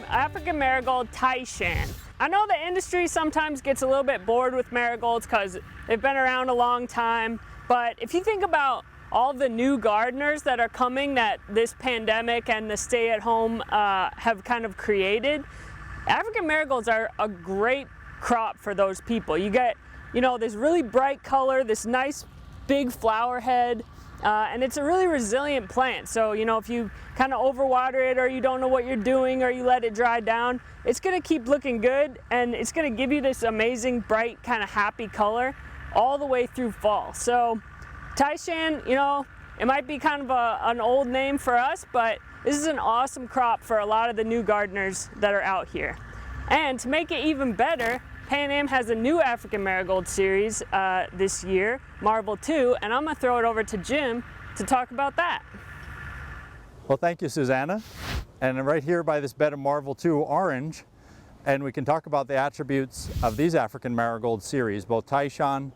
African Marigold Taishan. I know the industry sometimes gets a little bit bored with marigolds because they've been around a long time, but if you think about all the new gardeners that are coming that this pandemic and the stay-at-home have kind of created, African marigolds are a great crop for those people. You get, this really bright color, this nice big flower head, and it's a really resilient plant. So, if you kind of overwater it or you don't know what you're doing or you let it dry down, it's going to keep looking good and it's going to give you this amazing bright kind of happy color all the way through fall. So Taishan, it might be kind of an old name for us, but this is an awesome crop for a lot of the new gardeners that are out here. And to make it even better, Pan Am has a new African Marigold series this year, Marvel 2, and I'm going to throw it over to Jim to talk about that. Well, thank you, Susanna. And I'm right here by this bed of Marvel 2 orange, and we can talk about the attributes of these African Marigold series, both Taishan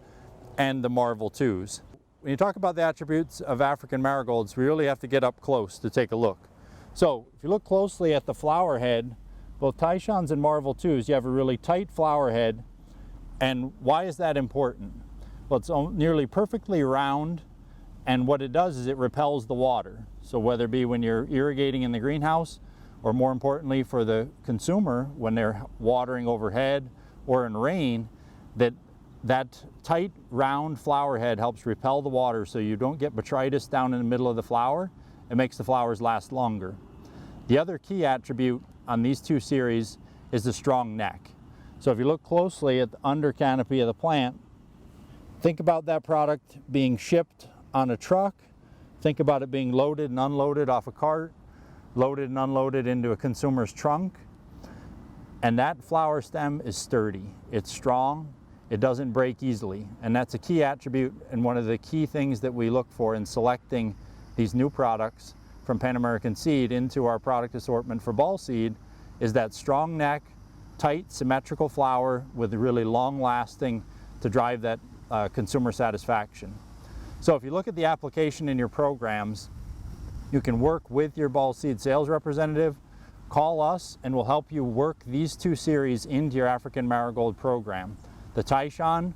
and the Marvel 2s. When you talk about the attributes of African Marigolds, we really have to get up close to take a look. So if you look closely at the flower head, both Taishans and Marvel 2s, you have a really tight flower head. And why is that important? Well, it's nearly perfectly round, and what it does is it repels the water. So whether it be when you're irrigating in the greenhouse, or more importantly for the consumer, when they're watering overhead or in rain, that tight round flower head helps repel the water so you don't get botrytis down in the middle of the flower. It makes the flowers last longer. The other key attribute on these two series is the strong neck. So if you look closely at the under canopy of the plant, think about that product being shipped on a truck. Think about it being loaded and unloaded off a cart, loaded and unloaded into a consumer's trunk. And that flower stem is sturdy. It's strong. It doesn't break easily. And that's a key attribute and one of the key things that we look for in selecting these new products from Pan American Seed into our product assortment for ball seed is that strong neck, tight, symmetrical flower with really long lasting to drive that consumer satisfaction. So if you look at the application in your programs, you can work with your ball seed sales representative, call us, and we'll help you work these two series into your African Marigold program. The Taishan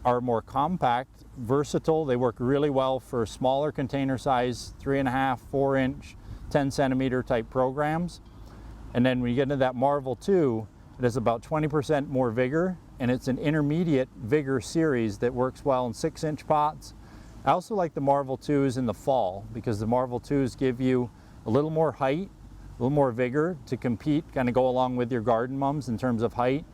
are more compact, versatile. They work really well for smaller container size, 3.5, 4-inch, 10 centimeter type programs. And then when you get into that Marvel 2, it has about 20% more vigor, and it's an intermediate vigor series that works well in 6-inch pots. I also like the Marvel 2s in the fall because the Marvel 2s give you a little more height, a little more vigor to compete, kind of go along with your garden mums in terms of height.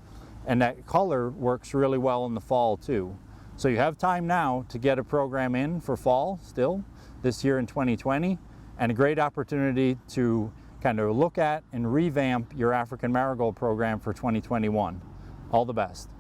And that color works really well in the fall too. So you have time now to get a program in for fall still this year in 2020, and a great opportunity to kind of look at and revamp your African Marigold program for 2021. All the best.